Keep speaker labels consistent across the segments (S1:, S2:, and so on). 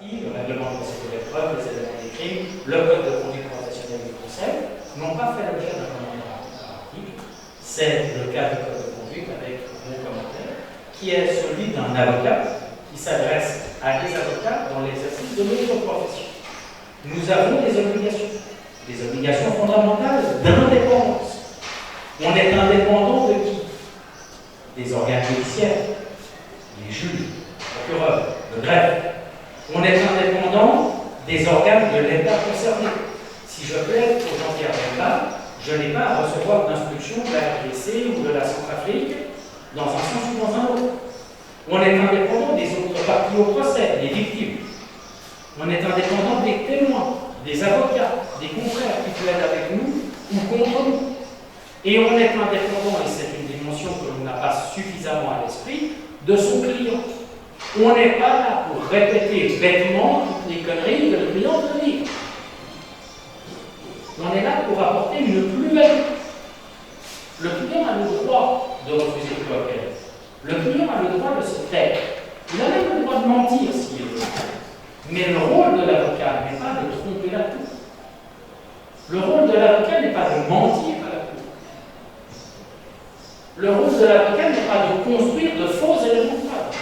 S1: parties, le règlement de procédure d'épreuve, les éléments des crimes, le code de conduite professionnelle du Conseil, n'ont pas fait l'objet d'un commentaire par article. C'est le cas du code de conduite avec mon commentaire, qui est celui d'un avocat qui s'adresse à des avocats dans l'exercice de notre profession. Nous avons des obligations fondamentales d'indépendance. On est indépendant de qui? Des organes judiciaires, les juges, les procureurs, le greffe. On est indépendant des organes de l'État concerné. Si je plaide pour Jean-Pierre Bemba, je n'ai pas à recevoir d'instruction de la RDC ou de la Centrafrique dans un sens ou dans un autre. On est indépendant des autres parties au procès, des victimes. On est indépendant des témoins, des avocats, des confrères qui plaident avec nous ou contre nous. Et on est indépendant, et c'est une dimension que l'on n'a pas suffisamment à l'esprit, de son client. On n'est pas là pour répéter bêtement toutes les conneries que le client veut dire. On est là pour apporter une plus-value. Le client a le droit de refuser toute requête. Le client a le droit de se taire. Il a même le droit de mentir s'il veut. Mais le rôle de l'avocat n'est pas de tromper la cour. Le rôle de l'avocat n'est pas de mentir à la cour. Le rôle de l'avocat n'est pas de construire de faux éléments de preuve.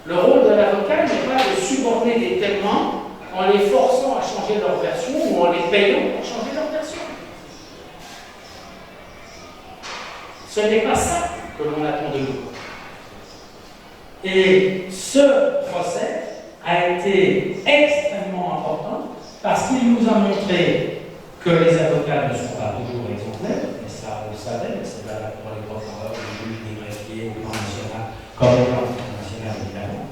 S1: Le rôle de l'avocat n'est pas de subordonner des témoins en les forçant à changer leur version ou en les payant pour changer leur version. Ce n'est pas ça que l'on attend de nous. Et ce procès a été extrêmement important parce qu'il nous a montré que les avocats ne sont pas toujours exemplaires, et ça on le savait, mais c'est valable pour les procureurs, les juges, les greffiers, au plan national, comme au plan international évidemment.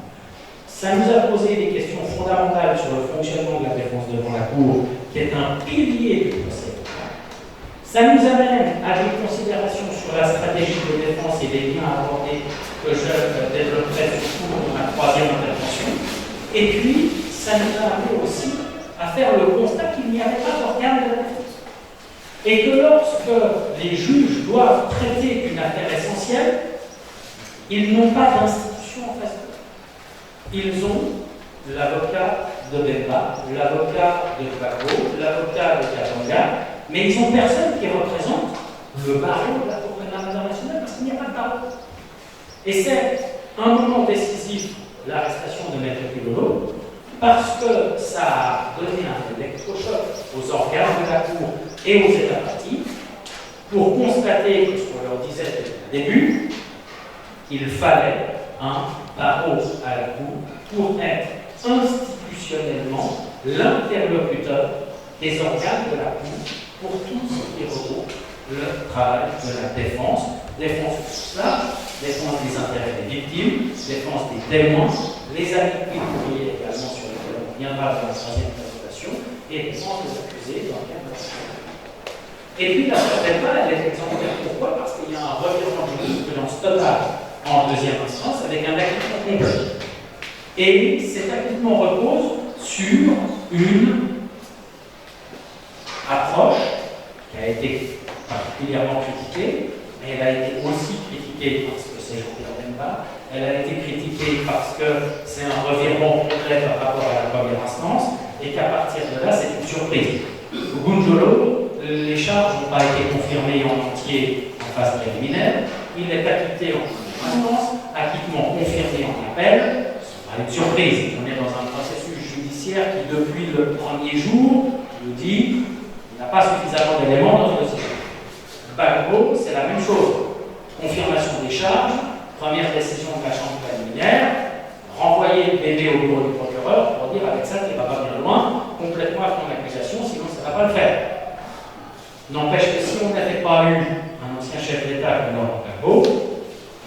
S1: Ça nous a posé des questions fondamentales sur le fonctionnement de la défense devant la Cour, qui est un pilier du procès. Ça nous amène à des considérations sur la stratégie de défense et les liens abordés que je développerai surtout dans ma troisième intervention. Et puis, ça nous a amené aussi à faire le constat qu'il n'y avait pas d'organe de la défense. Et que lorsque les juges doivent traiter d'une affaire essentielle, ils n'ont pas d'institution en face d'eux. Ils ont l'avocat de Bemba, l'avocat de Gbagbo, l'avocat de Katanga, mais ils n'ont personne qui représente le barreau de la Cour pénale internationale parce qu'il n'y a pas de barreau. Et c'est un moment décisif, l'arrestation de Maître Pilolo, parce que ça a donné un électrochoc aux organes de la Cour et aux États partis pour constater que ce qu'on leur disait dès le début, qu'il fallait un barreau à la Cour pour être institutionnellement l'interlocuteur des organes de la Cour pour tout ce qui regroupe le travail de la défense. Défense au sens large, défense des intérêts des victimes, défense des témoins, les amis publiés également sur lesquels on reviendra dans la troisième présentation, et défense des accusés dans le cadre de la défense. Et puis la Bemba, elle est exemplaire. Pourquoi? Parce qu'il y a un revirement de jurisprudence totale en deuxième instance avec un acquittement complet. Et cet acquittement repose sur une approche qui a été particulièrement critiquée, mais elle a été aussi critiquée parce que c'est Jean-Pierre Bemba, elle a été critiquée parce que c'est un revirement complet par rapport à la première instance, et qu'à partir de là, c'est une surprise. Au Gunjolo, les charges n'ont pas été confirmées en entier en phase préliminaire, il est acquitté en première instance, acquittement confirmé en appel, c'est pas une surprise, on est dans un processus judiciaire qui, depuis le premier jour, nous dit qu'il n'a pas suffisamment d'éléments dans ce dossier. Gbagbo, c'est la même chose. Confirmation des charges, première décision de la chambre préliminaire, renvoyer le bébé au bureau du procureur pour dire avec ça, tu ne vas pas bien loin, complètement à ton accusation, sinon ça ne va pas le faire. N'empêche que si on n'avait pas eu un ancien chef d'État comme Laurent Gbagbo,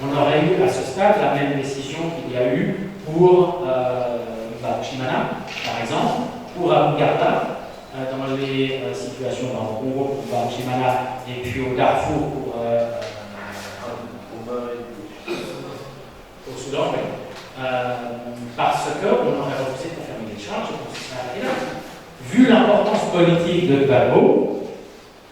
S1: on aurait eu à ce stade la même décision qu'il y a eu pour Chimana, par exemple, pour Abou Garda, dans les situations dans le Congo pour Chimana et puis au Darfour pour au Soudan, parce qu'on aurait refusé de confirmer les charges et qu'on se serait arrêté là. Vu l'importance politique de Gbagbo,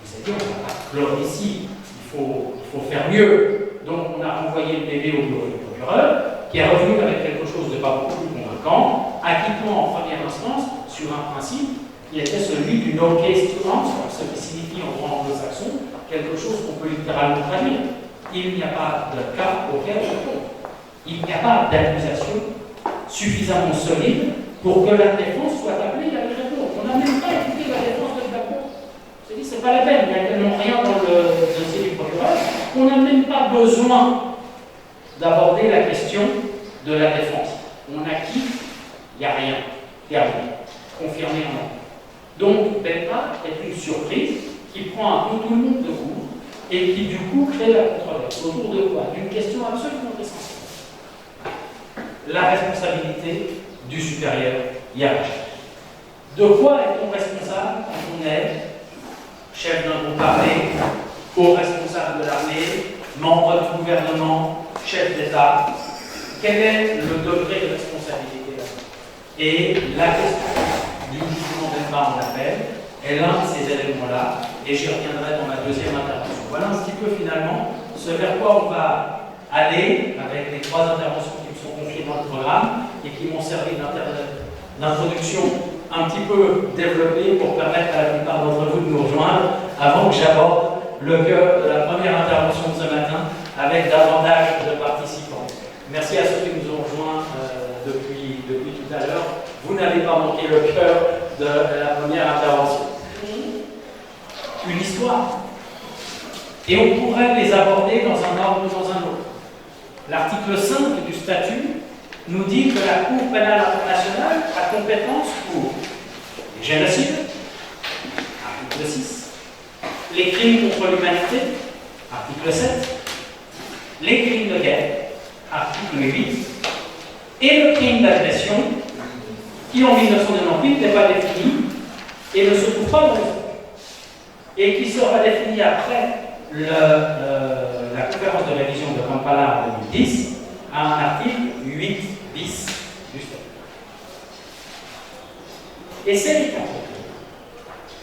S1: vous savez, on ne va pas clore ici, il faut faire mieux. Donc on a renvoyé le bébé au bureau du procureur, qui est revenu avec quelque chose de pas beaucoup plus convaincant, acquittement en première instance sur un principe qui était celui du no case to answer, ce qui signifie en droit anglo-saxon quelque chose qu'on peut littéralement traduire. Il n'y a pas de cas auquel répondre. Il n'y a pas d'accusation suffisamment solide pour que la défense soit appelée à y répondre. On n'a même pas écouté la défense de la Cour. C'est dit, c'est pas la peine, il n'y a tellement rien dans le dossier du procureur. On n'a même pas besoin d'aborder la question de la défense. On acquitte, il n'y a rien. Terminé. Confirmé en ordre. Donc, Belpa est une surprise qui prend un peu tout le monde de court et qui, du coup, crée la controverse. Autour de quoi? D'une question absolument essentielle. La responsabilité du supérieur hiérarchique. De quoi est-on responsable quand on est chef d'un groupe armé, haut responsable de l'armée, membre du gouvernement, chef d'État? Quel est le degré de responsabilité là? Et la question du jugement d'Elba en appel est l'un de ces éléments-là, et j'y reviendrai dans ma deuxième intervention. Voilà un petit peu finalement ce vers quoi on va aller avec les trois interventions qui me sont confiées dans le programme et qui m'ont servi d'introduction un petit peu développée pour permettre à la plupart d'entre vous de nous rejoindre avant que j'aborde le cœur de la première intervention de ce matin avec davantage de participants. Merci à ceux qui nous ont rejoints depuis tout à l'heure. Vous n'avez pas manqué le cœur de la première intervention. Une histoire. Et on pourrait les aborder dans un ordre ou dans un autre. L'article 5 du statut nous dit que la Cour pénale internationale a compétence pour les génocides, article 6, les crimes contre l'humanité, article 7, les crimes de guerre, article 8, et le crime d'agression, qui en 1998 n'est pas défini et ne se trouve pas dans le statut, et qui sera défini après la conférence de révision de Kampala en 2010 à un article 8 bis du statut. Et c'est les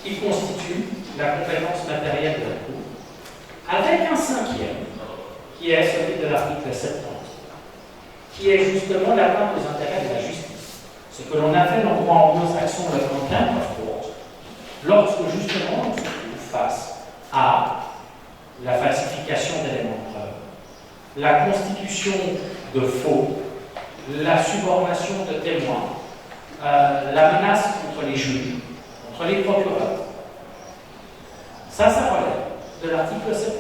S1: qui constituent la compétence matérielle de la Cour, avec un cinquième, qui est celui de l'article 70, qui est justement l'atteinte des intérêts de la justice. Ce que l'on appelle en droit anglo-saxon le contempt of court, lorsque justement on se trouve face à la falsification d'éléments de preuve, la constitution de faux, la subornation de témoins, la menace contre les juges, contre les procureurs. Ça relève de l'article 70.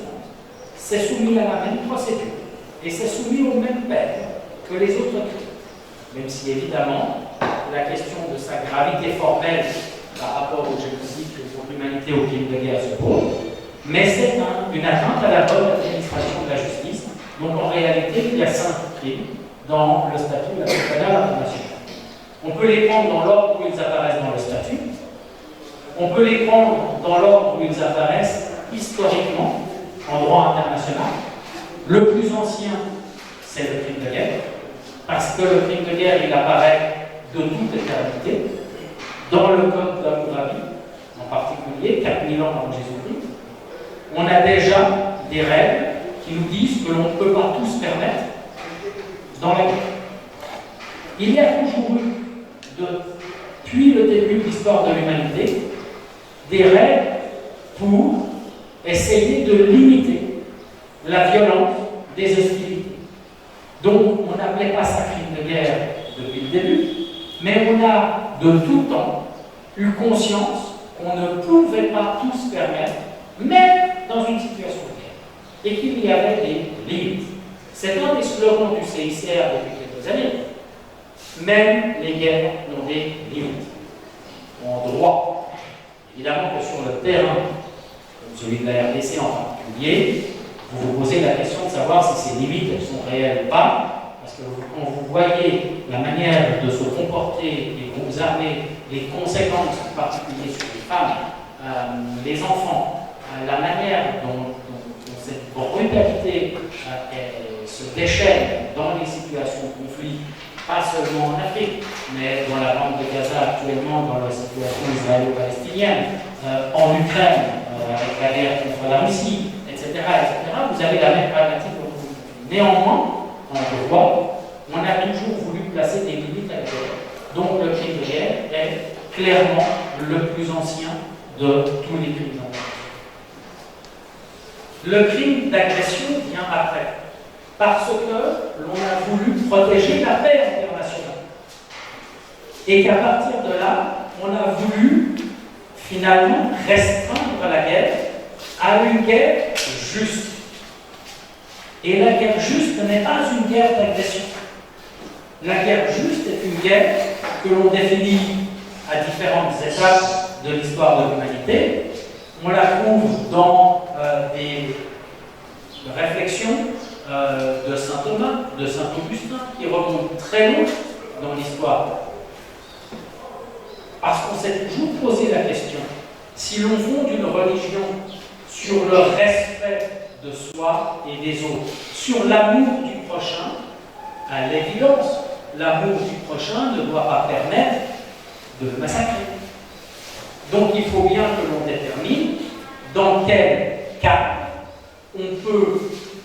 S1: C'est soumis à la même procédure et c'est soumis aux mêmes peines que les autres crimes. Même si évidemment la question de sa gravité formelle par rapport au génocide, contre l'humanité, au crime de guerre se pose, mais c'est une atteinte à la bonne administration de la justice. Donc en réalité, il y a 5 crimes dans le statut de la Cour pénale internationale. On peut les prendre dans l'ordre où ils apparaissent dans le statut. On peut les prendre dans l'ordre où ils apparaissent historiquement en droit international. Le plus ancien, c'est le crime de guerre, parce que le crime de guerre, il apparaît de toute éternité dans le code d'Hammurabi, en particulier, 4000 ans avant Jésus-Christ. On a déjà des règles qui nous disent que l'on ne peut pas tout se permettre dans la guerre. Il y a toujours eu, depuis le début de l'histoire de l'humanité, des règles pour essayer de limiter la violence des hostilités. Donc, on n'appelait pas ça crime de guerre depuis le début, mais on a de tout temps eu conscience qu'on ne pouvait pas tout se permettre, même dans une situation de guerre, et qu'il y avait des limites. C'est un des slogans du CICR depuis quelques années. Même les guerres ont des limites, en droit. Évidemment que sur le terrain, comme celui de la RDC en particulier, vous vous posez la question de savoir si ces limites elles sont réelles ou pas, parce que quand vous voyez la manière de se comporter des groupes armés, les conséquences en particulier sur les femmes, les enfants, la manière dont cette brutalité se déchaîne dans les situations de conflit, pas seulement en Afrique, mais dans la bande de Gaza actuellement, dans la situation israélo-palestinienne, en Ukraine, avec la guerre contre la Russie, etc., vous avez la même problématique. Néanmoins, en droit, on a toujours voulu placer des limites à la guerre. Donc le crime de guerre est clairement le plus ancien de tous les crimes d'agression. Le crime d'agression vient après, parce que l'on a voulu protéger la paix internationale. Et qu'à partir de là, on a voulu finalement restreindre la guerre à une guerre juste. Et la guerre juste n'est pas une guerre d'agression. La guerre juste est une guerre que l'on définit à différentes étapes de l'histoire de l'humanité. On la trouve dans des réflexions de saint Thomas, de saint Augustin, qui remontent très loin dans l'histoire. Parce qu'on s'est toujours posé la question, si l'on fonde une religion sur le respect de soi et des autres, sur l'amour du prochain, à l'évidence, l'amour du prochain ne doit pas permettre de le massacrer. Donc il faut bien que l'on détermine dans quel cas on peut,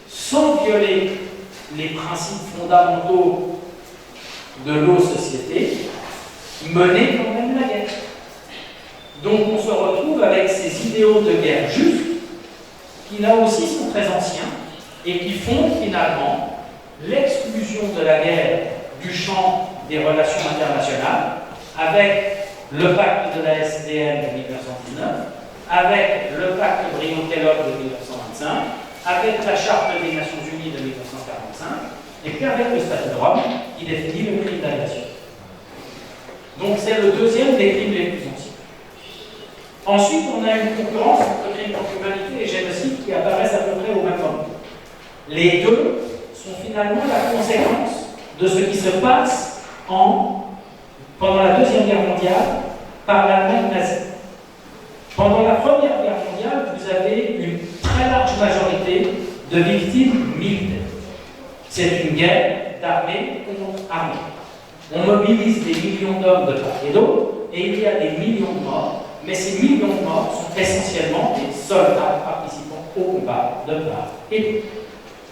S1: sans violer les principes fondamentaux de nos sociétés, mener quand même la guerre. Donc on se retrouve avec ces idéaux de guerre juste, qui là aussi sont très anciens, et qui font finalement l'exclusion de la guerre du champ des relations internationales, avec le pacte de la SDN de 1919, avec le pacte Briand-Kellogg de 1925, avec la Charte des Nations Unies de 1945, et puis avec le Statut de Rome, qui définit le crime d'agression. Donc c'est le deuxième des crimes les plus anciens. Ensuite, on a une concurrence entre crimes contre l'humanité et génocide qui apparaissent à peu près au même moment. Les deux sont finalement la conséquence de ce qui se passe pendant la Deuxième Guerre mondiale par l'Allemagne nazie. Pendant la Première Guerre mondiale, vous avez une très large majorité de victimes militaires. C'est une guerre d'armée contre armée. On mobilise des millions d'hommes de part et d'autre, et il y a des millions de morts, mais ces millions de morts sont essentiellement des soldats participant au combat de part et d'autre.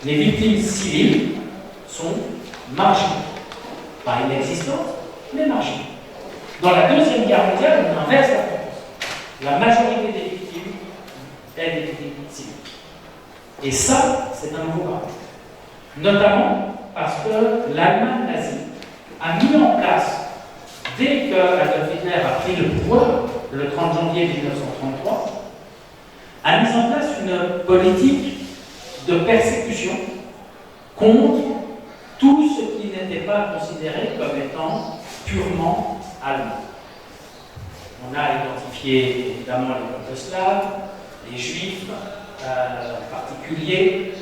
S1: Les victimes civiles sont marginales. Pas inexistantes, mais marginales. Dans la Deuxième Guerre mondiale, on inverse la tendance. La majorité des victimes est des victimes civiles. Et ça, c'est un nouveau paradigme. Notamment parce que l'Allemagne nazie a mis en place, dès que Adolf Hitler a pris le pouvoir, le 30 janvier 1933, a mis en place une politique de persécution contre tout ce qui n'était pas considéré comme étant purement allemand. On a identifié évidemment les peuples slaves, les juifs en particulier,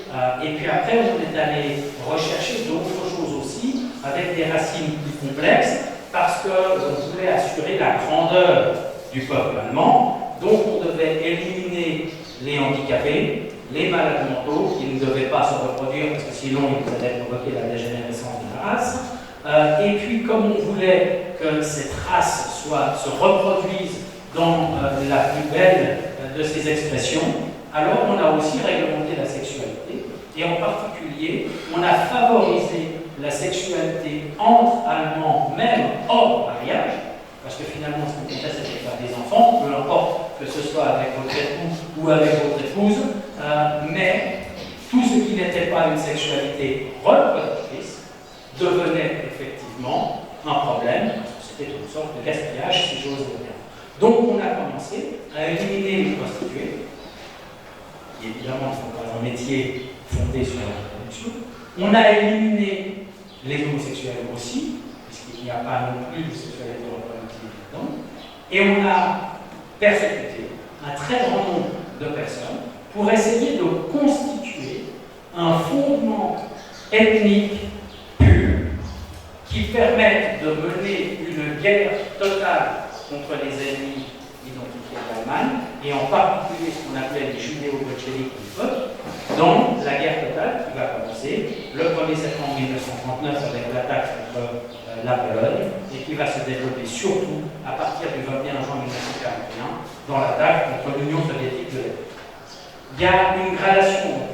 S1: et puis après on est allé rechercher d'autres choses aussi, avec des racines plus complexes, parce qu'on voulait assurer la grandeur du peuple allemand, donc on devait éliminer les handicapés, les malades mentaux, qui ne devaient pas se reproduire, parce que sinon ils allaient provoquer la dégénérescence de la race. Et puis, comme on voulait que cette race se reproduise dans la plus belle de ses expressions, alors on a aussi réglementé la sexualité, et en particulier, on a favorisé la sexualité entre Allemands, même hors mariage, parce que finalement, ce qu'on comptait, c'était faire des enfants, peu importe que ce soit avec votre époux ou avec votre épouse, mais tout ce qui n'était pas une sexualité reproductrice devenait effectivement un problème, c'était une sorte de gaspillage, si j'ose le dire. Donc on a commencé à éliminer les prostituées, qui évidemment ne sont pas un métier fondé sur la reproduction. On a éliminé les homosexuels aussi, puisqu'il n'y a pas non plus de sexualité reproductive dedans. Et on a persécuté un très grand nombre de personnes pour essayer de constituer un fondement ethnique pur qui permette de mener une guerre totale contre les ennemis identifiés d'Allemagne, et en particulier ce qu'on appelait les judéo-bolcheviks du peuple, dans la guerre totale qui va commencer le 1er septembre 1939 avec l'attaque contre la Pologne, et qui va se développer surtout à partir du 21 juin 1941 dans l'attaque contre l'Union soviétique de l'Est. Il y a une gradation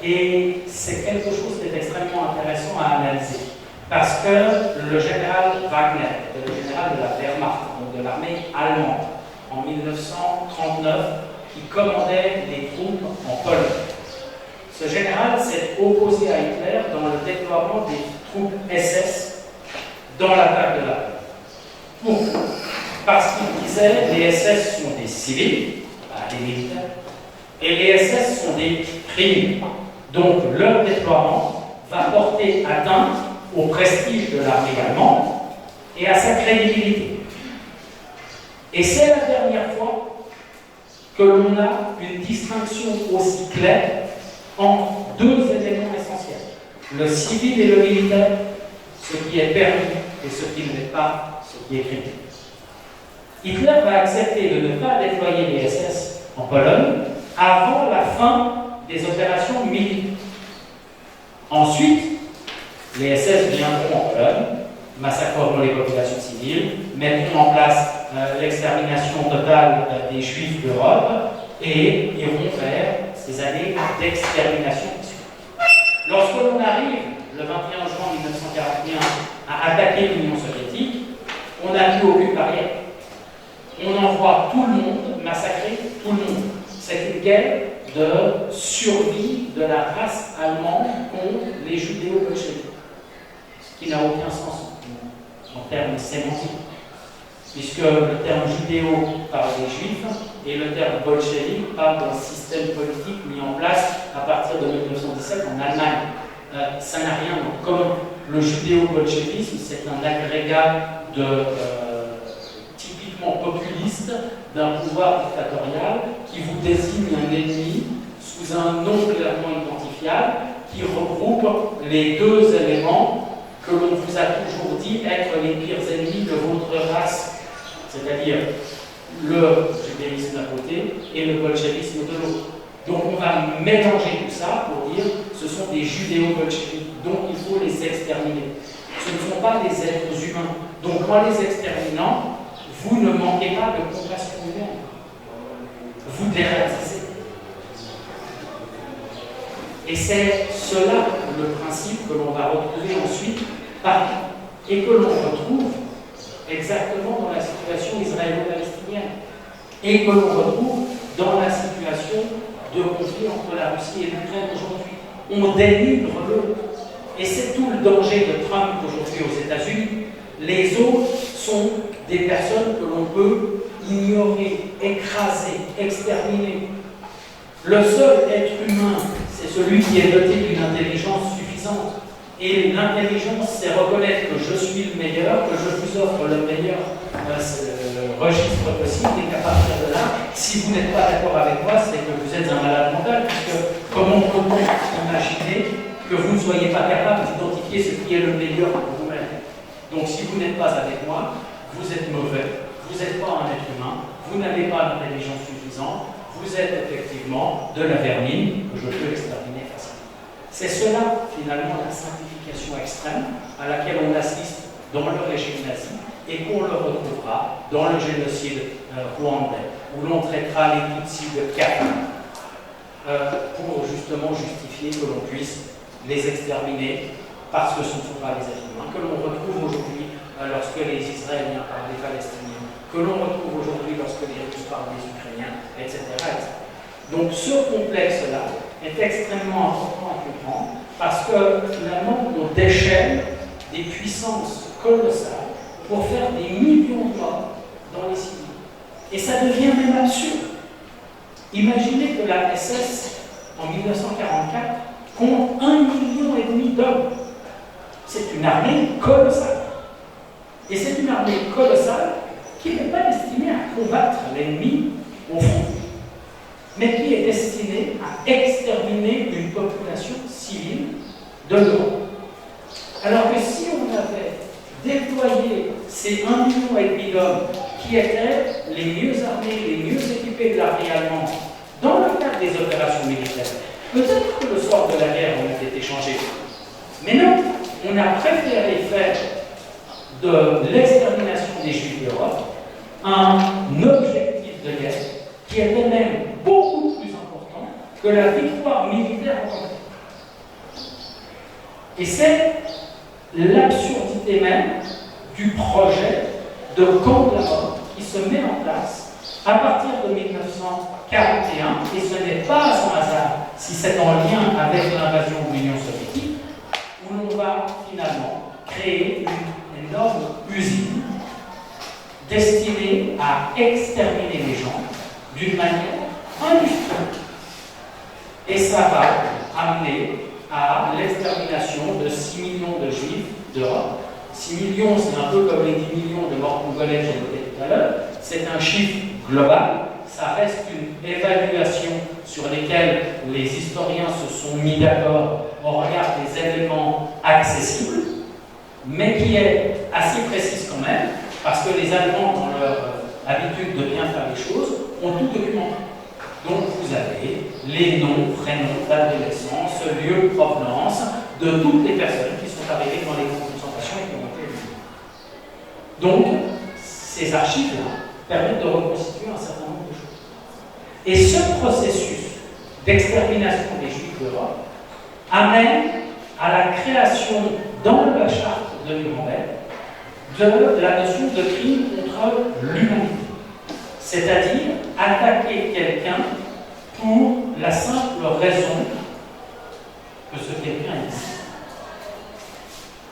S1: et c'est quelque chose qui est extrêmement intéressant à analyser, parce que le général général Wagner, était le général de la Wehrmacht, donc de l'armée allemande, en 1939, qui commandait les troupes en Pologne. Ce général s'est opposé à Hitler dans le déploiement des troupes SS dans l'attaque de la Pologne. Pourquoi? Parce qu'il disait les SS sont des civils, pas des militaires, et les SS sont des criminels. Donc leur déploiement va porter atteinte au prestige de l'armée allemande et à sa crédibilité. Et c'est la dernière fois que l'on a une distinction aussi claire entre deux éléments essentiels, le civil et le militaire, ce qui est permis et ce qui ne l'est pas, ce qui est criminel. Hitler va accepter de ne pas déployer les SS en Pologne avant la fin des opérations militaires. Ensuite, les SS viendront en Pologne, massacreront les populations civiles, mettront en place l'extermination totale des Juifs d'Europe et iront vers ces années d'extermination. Lorsque l'on arrive, le 21 juin 1941, à attaquer l'Union soviétique, on n'a plus aucune barrière. On envoie tout le monde massacrer tout le monde. C'est une guerre de survie de la race allemande contre les judéo-bolcheviques. Ce qui n'a aucun sens en termes sémantiques. Puisque le terme judéo parle des juifs et le terme bolchevique parle d'un système politique mis en place à partir de 1917 en Allemagne. Ça n'a rien en commun. Le judéo-bolchevisme, c'est un agrégat de typiquement populiste d'un pouvoir dictatorial qui vous désigne un ennemi sous un nom clairement identifiable qui regroupe les deux éléments que l'on vous a toujours dit être les pires ennemis de votre race, c'est-à-dire le judéisme d'un côté et le bolchevisme de l'autre. Donc on va mélanger tout ça pour dire ce sont des judéo-bolcheviques, donc il faut les exterminer. Ce ne sont pas des êtres humains. Donc en les exterminant, vous ne manquez pas de compassion humaine. Vous dératisez. Et c'est cela le principe que l'on va retrouver ensuite partout et que l'on retrouve exactement dans la situation israélo-palestinienne et que l'on retrouve dans la situation de conflit entre la Russie et l'Ukraine aujourd'hui. On délivre l'autre. Et c'est tout le danger de Trump aujourd'hui aux États-Unis. Les autres sont des personnes que l'on peut ignorer, écraser, exterminer. Le seul être humain, c'est celui qui est doté d'une intelligence suffisante. Et l'intelligence, c'est reconnaître que je suis le meilleur, que je vous offre le meilleur registre possible, et qu'à partir de là, si vous n'êtes pas d'accord avec moi, c'est que vous êtes un malade mental, puisque comment peut-on imaginer que vous ne soyez pas capable d'identifier ce qui est le meilleur pour vous-même? Donc si vous n'êtes pas avec moi, vous êtes mauvais, vous n'êtes pas un être humain, vous n'avez pas d'intelligence suffisante, vous êtes effectivement de la vermine que je peux exterminer facilement. C'est cela, finalement, la simplification extrême à laquelle on assiste dans le régime nazi et qu'on le retrouvera dans le génocide rwandais, où l'on traitera les Tutsis de Kafir pour justement justifier que l'on puisse les exterminer parce que ce ne sont pas des êtres humains, que l'on retrouve aujourd'hui lorsque les Israéliens parlent des Palestiniens, que l'on retrouve aujourd'hui lorsque les Russes parlent des Ukrainiens, etc. Donc ce complexe-là est extrêmement important à comprendre parce que finalement on déchaîne des puissances colossales pour faire des millions de morts dans les civils. Et ça devient même absurde. Imaginez que la SS en 1944 compte 1,5 million d'hommes. C'est une armée colossale. Et c'est une armée colossale qui n'est pas destinée à combattre l'ennemi au front, mais qui est destinée à exterminer une population civile de l'Europe. Alors que si on avait déployé ces 1,5 million d'hommes qui étaient les mieux armés, les mieux équipés de l'armée allemande dans le cadre des opérations militaires, peut-être que le sort de la guerre aurait été changé. Mais non, on a préféré faire de l'extermination des Juifs d'Europe un objectif de guerre qui était même beaucoup plus important que la victoire militaire en tant que telle. Et c'est l'absurdité même du projet de camp de la mort qui se met en place à partir de 1941, et ce n'est pas son hasard si c'est en lien avec l'invasion de l'Union soviétique, où l'on va finalement créer une énorme usine destinée à exterminer les gens d'une manière industrielle. Et ça va amener à l'extermination de 6 millions de juifs d'Europe. 6 millions, c'est un peu comme les 10 millions de morts congolais que j'évoquais tout à l'heure. C'est un chiffre global. Ça reste une évaluation sur laquelle les historiens se sont mis d'accord au regard des éléments accessibles, mais qui est assez précise quand même, parce que les Allemands, dans leur habitude de bien faire les choses, ont tout documenté. Donc vous avez les noms, prénoms, date de naissance, lieu de provenance de toutes les personnes qui sont arrivées dans les camps de concentration et qui ont été éliminées. Donc, ces archives-là permettent de reconstituer un certain nombre de choses. Et ce processus d'extermination des Juifs d'Europe amène à la création dans la charte de Nuremberg de la notion de crime contre l'humanité. C'est-à-dire attaquer quelqu'un pour la simple raison que ce quelqu'un existe,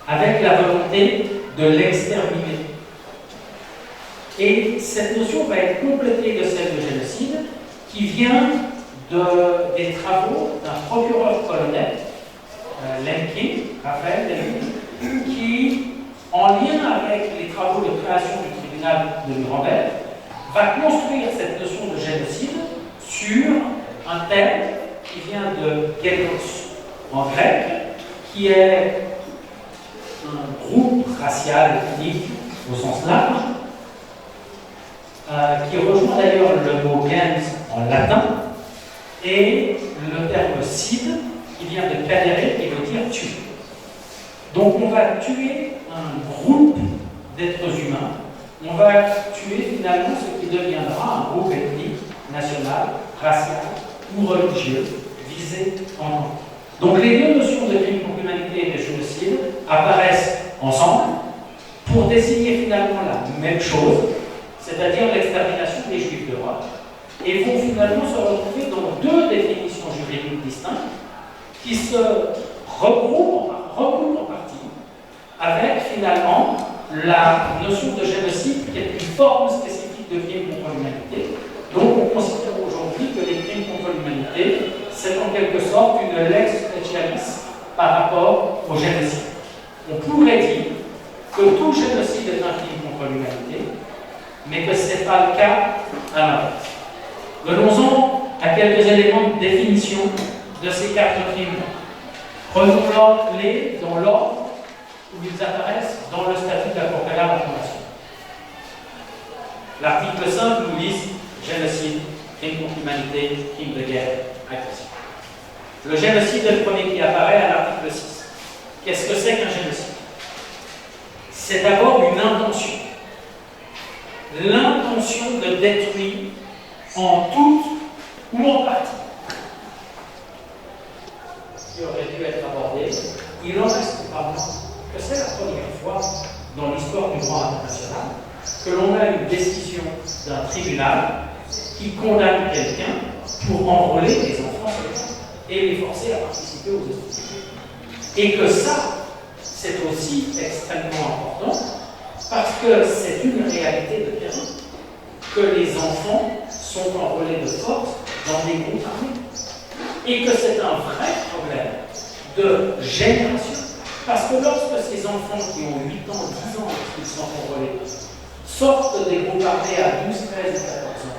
S1: avec la volonté de l'exterminer. Et cette notion va être complétée de celle de génocide qui vient des travaux d'un procureur colonel, Lemkin, Raphaël Lemkin, qui, en lien avec les travaux de création du tribunal de Nuremberg, va construire cette notion de génocide sur un terme qui vient de génos en grec, qui est un groupe racial ethnique au sens large, qui rejoint d'ailleurs le mot gens en latin, et le terme cide, qui vient de cadere, qui veut dire tuer. Donc on va tuer un groupe d'êtres humains, on va tuer finalement ce qui deviendra un groupe ethnique, national, racial ou religieux, visé en nom. Donc les deux notions de crime contre l'humanité et de génocide apparaissent ensemble pour désigner finalement la même chose, c'est-à-dire l'extermination des Juifs d'Europe, et vont finalement se retrouver dans deux définitions juridiques distinctes qui se regroupent en partie avec finalement la notion de génocide qui est une forme spécifique de crime contre l'humanité. Donc on considère aujourd'hui que les crimes contre l'humanité, c'est en quelque sorte une lex specialis par rapport au génocide. On pourrait dire que tout génocide est un crime contre l'humanité, mais que ce n'est pas le cas à l'inverse. Venons-en à quelques éléments de définition de ces quatre crimes. Prenons-les dans l'ordre où ils apparaissent dans le statut de la Cour pénale internationale. L'article 5 nous liste génocide, crime contre l'humanité, crime de guerre, agression. Le génocide est le premier qui apparaît à l'article 6. Qu'est-ce que c'est qu'un génocide? C'est d'abord une intention. L'intention de détruire en tout ou en partie. Qui aurait dû être abordé, il en reste pas moins que c'est la première fois dans l'histoire du droit international que l'on a une décision d'un tribunal qui condamne quelqu'un pour enrôler des enfants et les forcer à participer aux hostilités. Et que ça, c'est aussi extrêmement important parce que c'est une réalité de terrain que les enfants sont enrôlés de force dans des groupes armés. Et que c'est un vrai problème de génération. Parce que lorsque ces enfants qui ont 8 ans, 10 ans, qu'ils sont enrôlés, sortent des groupes armés à 12, 13 et 14 ans,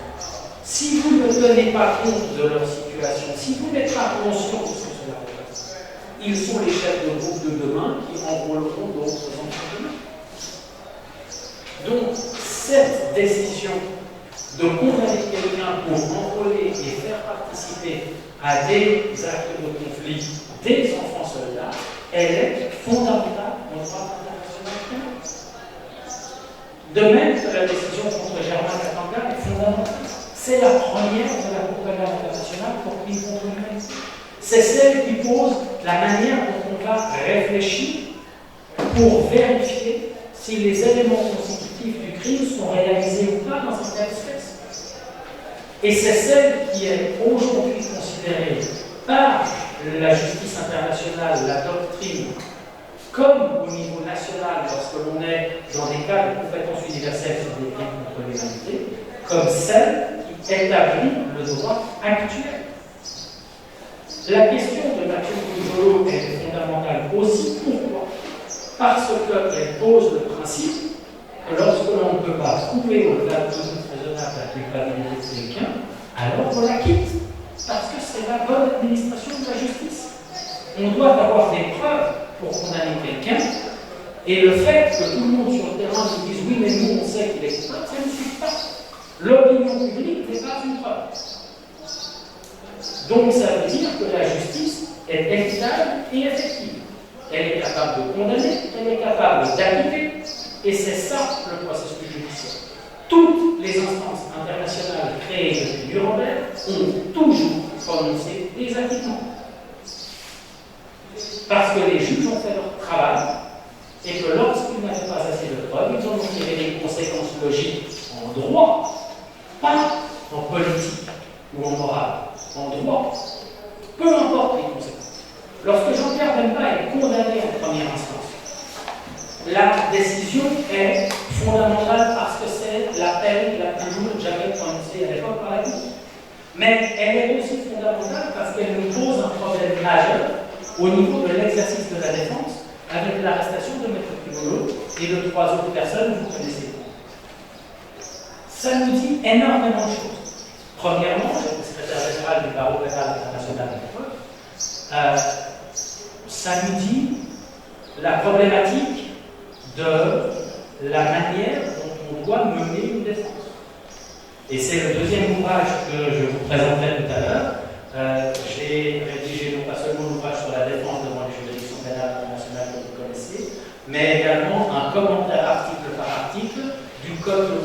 S1: si vous ne tenez pas compte de leur situation, si vous n'êtes pas conscient de ce que cela représente, ils sont les chefs de groupe de demain qui enrôleront d'autres enfants demain. Donc, cette décision de condamner quelqu'un pour enrôler et faire participer à des actes de conflit des enfants soldats, elle est fondamentale dans le droit international. De même que la décision contre Germain Katanga est fondamentale. C'est la première de la Cour pénale internationale pour crime contre l'humanité. C'est celle qui pose la manière dont on va réfléchir pour vérifier si les éléments constitutifs du crime sont réalisés ou pas dans un cas d'espèce. Et c'est celle qui est aujourd'hui considérée par la justice internationale, la doctrine, comme au niveau national, lorsque l'on est dans des cas de compétence universelle sur des crimes contre l'humanité, comme celle qui établit le droit actuel. La question de Mathieu Bourgeois est fondamentale aussi. Pourquoi? Parce qu'elle pose le principe que lorsque l'on ne peut pas prouver au-delà de toute raisonnable la culpabilité de quelqu'un, alors on la quitte. Parce que c'est la bonne administration de la justice. On doit avoir des preuves pour condamner quelqu'un, et le fait que tout le monde sur le terrain nous dise oui, mais nous on sait qu'il est coupable, ça ne suffit pas. L'opinion publique n'est pas une preuve. Donc ça veut dire que la justice est équitable et effective. Elle est capable de condamner, elle est capable d'acquitter, et c'est ça le processus judiciaire. Toutes les instances internationales créées depuis Nuremberg ont toujours prononcé des acquittements. Parce que les juges ont fait leur travail, et que lorsqu'ils n'avaient pas assez de preuves, ils en ont tiré des conséquences logiques en droit, pas en politique ou en morale, en droit. Peu importe les conséquences. Lorsque Jean-Pierre Bemba est condamné en première instance, la décision est fondamentale parce que c'est la peine la plus lourde jamais prononcée à l'époque par la Cour. Mais elle est aussi fondamentale parce qu'elle nous pose un problème majeur au niveau de l'exercice de la défense avec l'arrestation de Maître Pivolo et de 3 autres personnes que vous connaissez. Ça nous dit énormément de choses. Premièrement, j'étais secrétaire général du barreau pénal international à l'époque, ça nous dit la problématique de la manière dont on doit mener une défense. Et c'est le deuxième ouvrage que je vous présenterai tout à l'heure. J'ai rédigé non pas seulement l'ouvrage sur la défense devant les juridictions pénales internationales que vous connaissez, mais également un commentaire article par article du code de